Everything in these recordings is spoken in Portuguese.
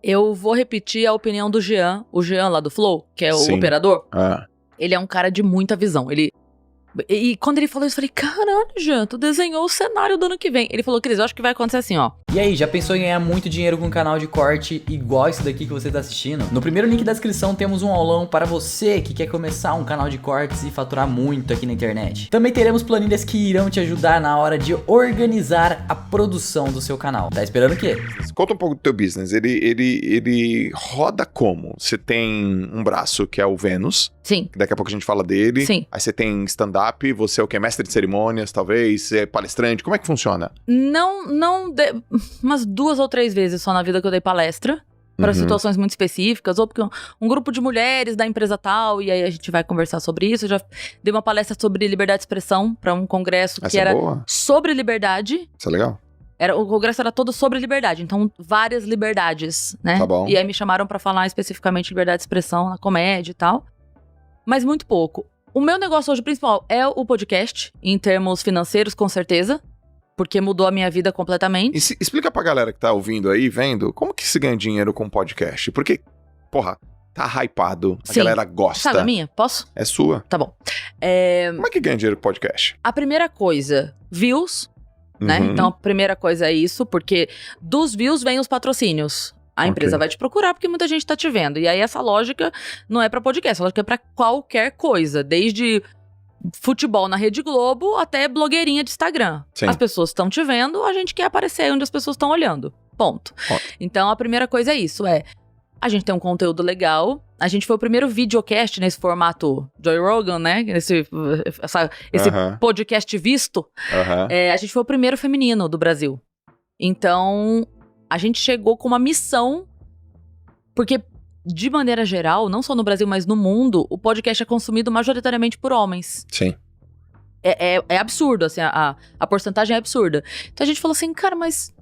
Eu vou repetir a opinião do Jean, o Jean lá do Flow, que é o operador. Ele é um cara de muita visão. E quando ele falou isso, eu falei, caralho, Jean, tu desenhou o cenário do ano que vem. Ele falou, Cris, eu acho que vai acontecer assim, ó. E aí, já pensou em ganhar muito dinheiro com um canal de corte igual esse daqui que você tá assistindo? No primeiro link da descrição temos um aulão para você que quer começar um canal de cortes e faturar muito aqui na internet. Também teremos planilhas que irão te ajudar na hora de organizar a produção do seu canal. Tá esperando o quê? Conta um pouco do teu business. Ele roda como? Você tem um braço que é o Vênus. Sim. Daqui a pouco a gente fala dele. Sim. Aí você tem stand-up, você é o quê? Mestre de cerimônias, talvez? Você é palestrante? Como é que funciona? Umas 2 ou 3 vezes só na vida que eu dei palestra. Para situações muito específicas, ou porque um grupo de mulheres da empresa tal, e aí a gente vai conversar sobre isso. Eu já dei uma palestra sobre liberdade de expressão para um congresso que era sobre liberdade. Isso é legal. O congresso era todo sobre liberdade, então várias liberdades, né? Tá bom. E aí me chamaram pra falar especificamente liberdade de expressão na comédia e tal. Mas muito pouco. O meu negócio hoje principal é o podcast, em termos financeiros, com certeza. Porque mudou a minha vida completamente. E explica pra galera que tá ouvindo aí, vendo, como que se ganha dinheiro com podcast? Porque, porra, tá hypado, a galera gosta. Sabe a minha? Posso? É sua. Tá bom. Como é que ganha dinheiro com podcast? A primeira coisa, views, né? Então a primeira coisa é isso, porque dos views vem os patrocínios. A empresa vai te procurar porque muita gente tá te vendo. E aí essa lógica não é pra podcast, a lógica é pra qualquer coisa, desde futebol na Rede Globo até blogueirinha de Instagram. Sim. As pessoas estão te vendo, a gente quer aparecer onde as pessoas estão olhando. Ponto. Então a primeira coisa é isso, a gente tem um conteúdo legal, a gente foi o primeiro videocast nesse formato Joe Rogan, né? Esse podcast visto. A gente foi o primeiro feminino do Brasil. Então a gente chegou com uma missão, porque de maneira geral, não só no Brasil, mas no mundo, o podcast é consumido majoritariamente por homens. Sim. É absurdo, assim, a porcentagem é absurda. Então a gente falou assim, cara, mas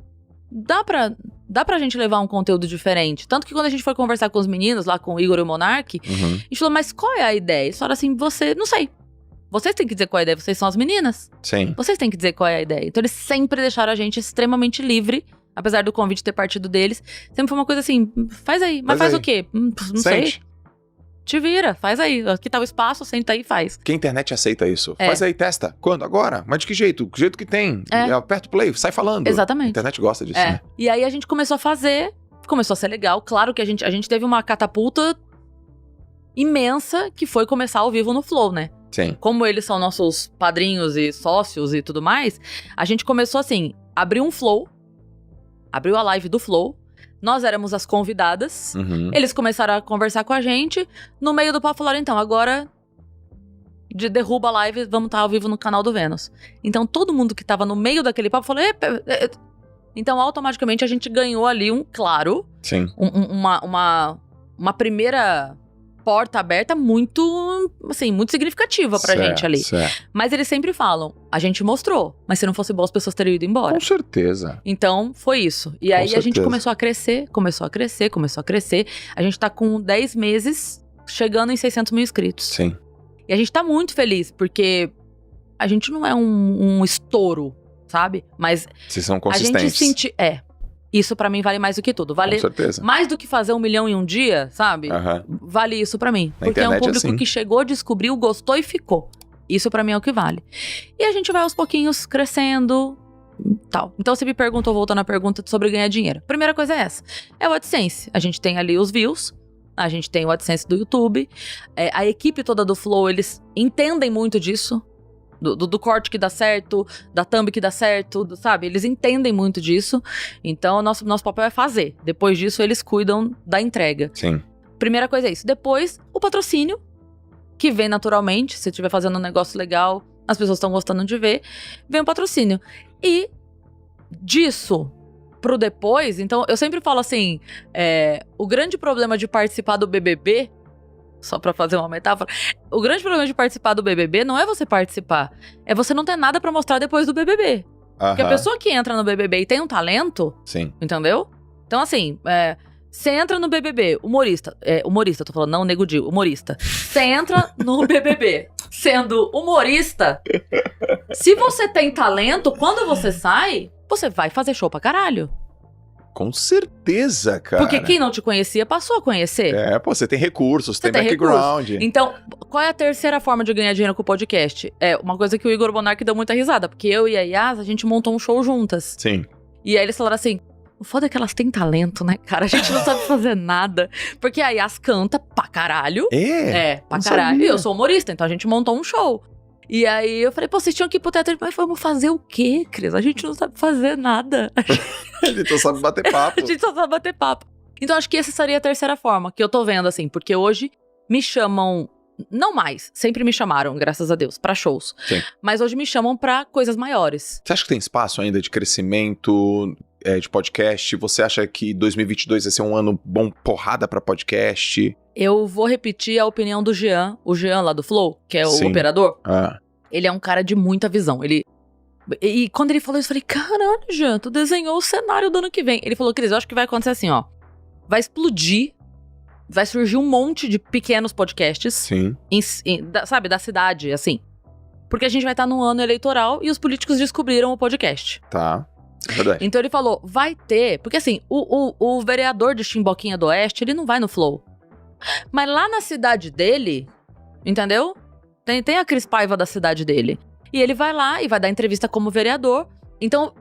dá pra gente levar um conteúdo diferente. Tanto que quando a gente foi conversar com os meninos, lá com o Igor e o Monark, a gente falou, mas qual é a ideia? Eles falaram assim, não sei. Vocês têm que dizer qual é a ideia, vocês são as meninas. Sim. Vocês têm que dizer qual é a ideia. Então eles sempre deixaram a gente extremamente livre. Apesar do convite ter partido deles, sempre foi uma coisa assim, faz aí. Mas faz o quê? Não sei. Te vira, faz aí. Aqui tá o espaço, senta aí e faz. Que a internet aceita isso. Faz aí, testa. Quando? Agora? Mas de que jeito? Do jeito que tem. Aperta o play, sai falando. Exatamente. A internet gosta disso, né? E aí a gente começou a fazer, começou a ser legal. Claro que a gente teve uma catapulta imensa que foi começar ao vivo no Flow, né? Sim. Como eles são nossos padrinhos e sócios e tudo mais, a gente começou assim, abriu um Flow, abriu a live do Flow, nós éramos as convidadas, eles começaram a conversar com a gente, no meio do papo falaram, então, agora derruba a live, vamos estar ao vivo no canal do Vênus. Então todo mundo que tava no meio daquele papo falou, então automaticamente a gente ganhou ali Sim. uma primeira porta aberta muito, assim, muito significativa pra gente ali. Certo. Mas eles sempre falam, a gente mostrou, mas se não fosse bom as pessoas teriam ido embora. Com certeza. Então, foi isso. E aí a gente começou a crescer. A gente tá com 10 meses chegando em 600 mil inscritos. Sim. E a gente tá muito feliz, porque a gente não é um estouro, sabe? Mas vocês são consistentes. A gente sente... Isso pra mim vale mais do que tudo. Vale com certeza. Mais do que fazer 1 milhão em um dia, sabe? Vale isso pra mim. Porque é um público que chegou, descobriu, gostou e ficou. Isso pra mim é o que vale. E a gente vai aos pouquinhos crescendo, tal. Então você me perguntou, voltando à pergunta sobre ganhar dinheiro. Primeira coisa é essa. É o AdSense. A gente tem ali os views. A gente tem o AdSense do YouTube. A equipe toda do Flow, eles entendem muito disso. Do corte que dá certo, da thumb que dá certo, sabe? Eles entendem muito disso. Então, nosso papel é fazer. Depois disso, eles cuidam da entrega. Sim. Primeira coisa é isso. Depois, o patrocínio, que vem naturalmente. Se estiver fazendo um negócio legal, as pessoas estão gostando de ver, vem o patrocínio. E disso pro depois, então, eu sempre falo assim, o grande problema de participar do BBB... Só pra fazer uma metáfora. O grande problema de participar do BBB não é você participar. É você não ter nada pra mostrar depois do BBB. Porque a pessoa que entra no BBB e tem um talento... Sim. Entendeu? Então, assim, você entra no BBB, humorista. Humorista, tô falando, não Nego Di, humorista. Você entra no BBB sendo humorista. Se você tem talento, quando você sai, você vai fazer show pra caralho. Com certeza, cara. Porque quem não te conhecia passou a conhecer. Pô, você tem recursos, tem background. Recurso. Então, qual é a terceira forma de ganhar dinheiro com o podcast? É uma coisa que o Igor Bonark deu muita risada, porque eu e a Yas, a gente montou um show juntas. Sim. E aí eles falaram assim, o foda é que elas têm talento, né, cara? A gente não sabe fazer nada. Porque a Yas canta pra caralho. Pra caralho. Sabia. E eu sou humorista, então a gente montou um show. E aí eu falei, pô, vocês tinham que ir pro teatro. Mas vamos fazer o quê, Cris? A gente não sabe fazer nada. A gente só sabe bater papo. A gente só sabe bater papo. Então acho que essa seria a terceira forma, que eu tô vendo, assim. Porque hoje me chamam, não mais, sempre me chamaram, graças a Deus, pra shows. Sim. Mas hoje me chamam pra coisas maiores. Você acha que tem espaço ainda de crescimento de podcast? Você acha que 2022 vai ser um ano bom porrada pra podcast? Eu vou repetir a opinião do Jean, o Jean lá do Flow, que é o operador. Ele é um cara de muita visão. E quando ele falou isso, eu falei, caralho, Jean, tu desenhou o cenário do ano que vem. Ele falou, Cris, eu acho que vai acontecer assim, ó. Vai explodir, vai surgir um monte de pequenos podcasts. Sim. Sabe, da cidade, assim. Porque a gente vai estar num ano eleitoral e os políticos descobriram o podcast. Tá. É verdade. Então ele falou, vai ter... Porque assim, o vereador de Chimboquinha do Oeste, ele não vai no Flow. Mas lá na cidade dele, entendeu? Tem a Cris Paiva da cidade dele. E ele vai lá e vai dar entrevista como vereador. Então,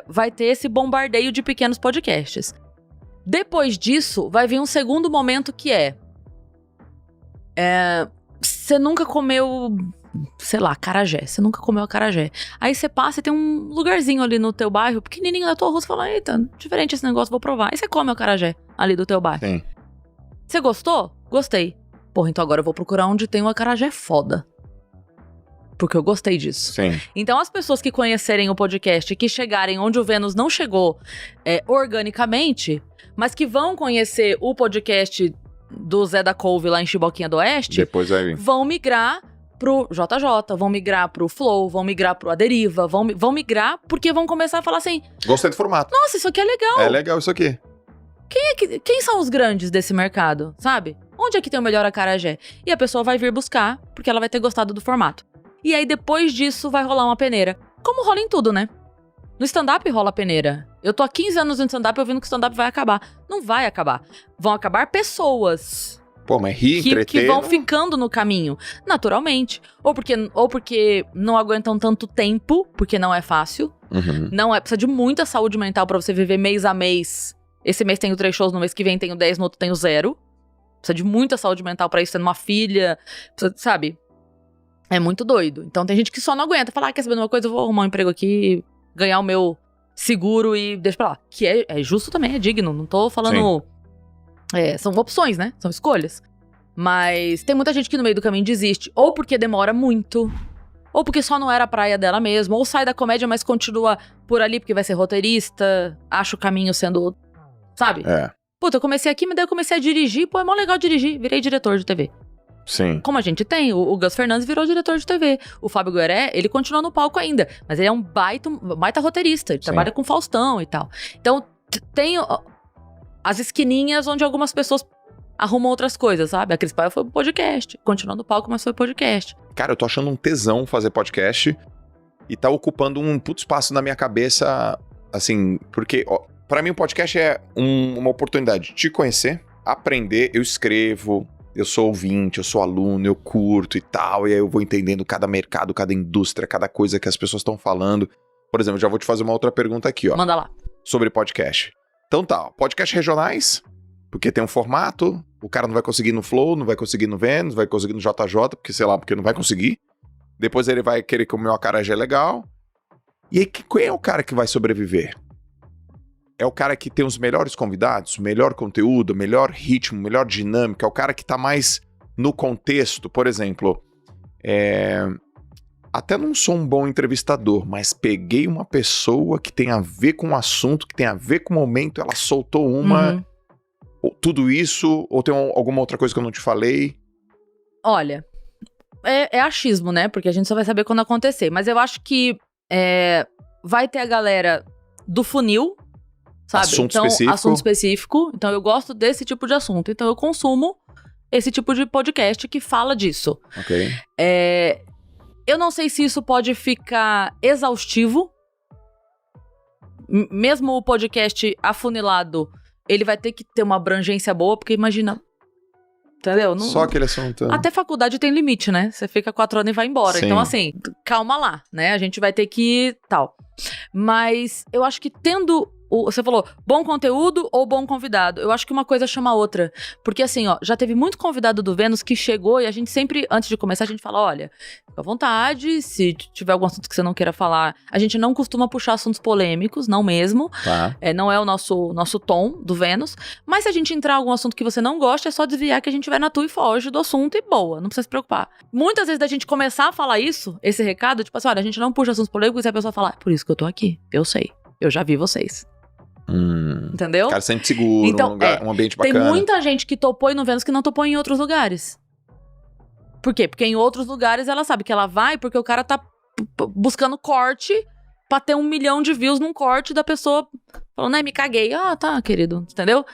vai ter esse bombardeio de pequenos podcasts. Depois disso, vai vir um segundo momento que você nunca comeu, sei lá, acarajé. Você nunca comeu acarajé. Aí você passa e tem um lugarzinho ali no teu bairro, pequenininho da tua rua, você fala, eita, diferente esse negócio, vou provar. Aí você come o acarajé ali do teu bairro. Sim. Você gostou? Gostei. Porra, então agora eu vou procurar onde tem um acarajé foda. Porque eu gostei disso. Sim. Então as pessoas que conhecerem o podcast, que chegarem onde o Vênus não chegou organicamente, mas que vão conhecer o podcast do Zé da Couve lá em Chimboquinha do Oeste, depois vai vir. Vão migrar pro JJ, vão migrar pro Flow, vão migrar pro A Deriva, vão migrar porque vão começar a falar assim... Gostei do formato. Nossa, isso aqui é legal. É legal isso aqui. Quem são os grandes desse mercado, sabe? Onde é que tem o melhor acarajé? E a pessoa vai vir buscar, porque ela vai ter gostado do formato. E aí, depois disso, vai rolar uma peneira. Como rola em tudo, né? No stand-up rola peneira. Eu tô há 15 anos no stand-up ouvindo que o stand-up vai acabar. Não vai acabar. Vão acabar pessoas. Pô, mas entreter... Que vão ficando no caminho, naturalmente. Ou porque não aguentam tanto tempo, porque não é fácil. Uhum. Precisa de muita saúde mental pra você viver mês a mês. Esse mês tenho 3 shows, no mês que vem tenho 10, no outro tenho 0. Precisa de muita saúde mental pra isso, tendo uma filha, sabe? É muito doido. Então tem gente que só não aguenta. Fala, quer saber de uma coisa? Eu vou arrumar um emprego aqui, ganhar o meu seguro e deixa pra lá. Que é justo também, é digno. Não tô falando... são opções, né? São escolhas. Mas tem muita gente que no meio do caminho desiste. Ou porque demora muito, ou porque só não era a praia dela mesmo, ou sai da comédia, mas continua por ali porque vai ser roteirista, acha o caminho sendo... Sabe? Puta, eu comecei aqui, mas daí eu comecei a dirigir. Pô, é mó legal dirigir. Virei diretor de TV. Sim. Como a gente tem, o Gus Fernandes virou diretor de TV. O Fábio Gueré, ele continua no palco ainda. Mas ele é um baita roteirista. Ele trabalha com Faustão e tal. Então, tem as esquininhas onde algumas pessoas arrumam outras coisas, sabe? A Cris Paiva foi pro podcast. Continua no palco, mas foi podcast. Cara, eu tô achando um tesão fazer podcast. E tá ocupando um puto espaço na minha cabeça, assim, porque... Pra mim, o podcast é uma oportunidade de te conhecer, aprender. Eu escrevo, eu sou ouvinte, eu sou aluno, eu curto e tal. E aí eu vou entendendo cada mercado, cada indústria, cada coisa que as pessoas estão falando. Por exemplo, já vou te fazer uma outra pergunta aqui, ó. Manda lá. Sobre podcast. Então tá, podcast regionais, porque tem um formato. O cara não vai conseguir no Flow, não vai conseguir no Vênus, vai conseguir no JJ, porque sei lá, porque não vai conseguir. Depois ele vai querer comer uma acarajé legal. E aí, quem é o cara que vai sobreviver? É o cara que tem os melhores convidados, melhor conteúdo, melhor ritmo, melhor dinâmica, é o cara que tá mais no contexto. Por exemplo, até não sou um bom entrevistador, mas peguei uma pessoa que tem a ver com o assunto, que tem a ver com o momento, ela soltou tudo isso, ou tem alguma outra coisa que eu não te falei? Olha, é achismo, né? Porque a gente só vai saber quando acontecer. Mas eu acho que vai ter a galera do funil, sabe? Assunto específico. Então eu gosto desse tipo de assunto. Então eu consumo esse tipo de podcast que fala disso. Ok. Eu não sei se isso pode ficar exaustivo. mesmo o podcast afunilado, ele vai ter que ter uma abrangência boa, porque imagina... Entendeu? Não, só aquele assunto. Até faculdade tem limite, né? Você fica 4 anos e vai embora. Sim. Então, assim, calma lá, né? A gente vai ter que... tal. Mas eu acho que tendo... Você falou, bom conteúdo ou bom convidado? Eu acho que uma coisa chama a outra. Porque assim, ó, já teve muito convidado do Vênus que chegou e a gente sempre, antes de começar, a gente fala, olha, fica à vontade, se tiver algum assunto que você não queira falar. A gente não costuma puxar assuntos polêmicos, não mesmo. Tá. Não é o nosso tom do Vênus. Mas se a gente entrar em algum assunto que você não gosta, é só desviar que a gente vai na tua e foge do assunto e boa, não precisa se preocupar. Muitas vezes da gente começar a falar isso, esse recado, tipo assim, olha, a gente não puxa assuntos polêmicos e a pessoa fala, por isso que eu tô aqui, eu sei, eu já vi vocês. Entendeu? O cara sente seguro, então, um ambiente bacana. Tem muita gente que topou no Vênus que não topou em outros lugares. Por quê? Porque em outros lugares ela sabe que ela vai porque o cara tá buscando corte pra ter 1 milhão de views num corte da pessoa falando, me caguei. Ah, tá, querido. Entendeu?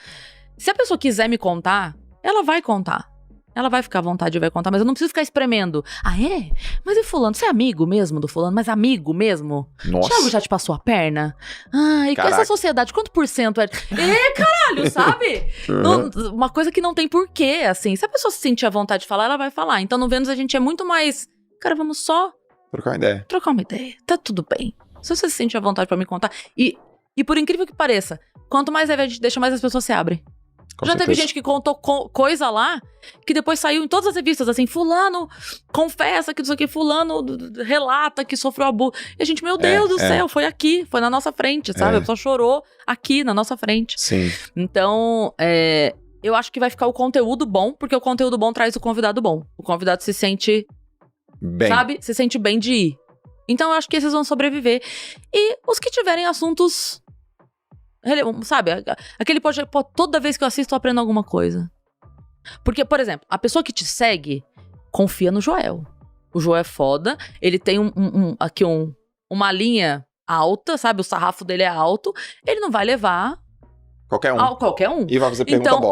Se a pessoa quiser me contar, ela vai contar. Ela vai ficar à vontade e vai contar, mas eu não preciso ficar espremendo. Ah, é? Mas e fulano? Você é amigo mesmo do fulano? Mas amigo mesmo? Nossa. Thiago já te passou a perna? Ah, e com essa sociedade, quanto por cento é? Caralho, sabe? Uma coisa que não tem porquê, assim. Se a pessoa se sentir à vontade de falar, ela vai falar. Então no Vênus a gente é muito mais... Cara, vamos só... Trocar uma ideia. Tá tudo bem. Se você se sentir à vontade pra me contar... E por incrível que pareça, quanto mais leve a gente deixa, mais as pessoas se abrem. Com já certeza. teve gente que contou coisa lá, que depois saiu em todas as revistas, assim, fulano confessa que não sei o que, fulano relata que sofreu abuso. E a gente, meu Deus do céu, foi aqui, foi na nossa frente, sabe? A pessoa chorou aqui, na nossa frente. Sim. Então, eu acho que vai ficar o conteúdo bom, porque o conteúdo bom traz o convidado bom. O convidado se sente, bem. Sabe? Se sente bem de ir. Então, eu acho que esses vão sobreviver. E os que tiverem assuntos... Sabe, aquele podcast, toda vez que eu assisto eu aprendo alguma coisa. Porque, por exemplo, a pessoa que te segue confia no Joel. O Joel é foda, ele tem uma linha alta, sabe, o sarrafo dele é alto, ele não vai levar qualquer um. Qualquer um. E vai fazer pergunta bosta.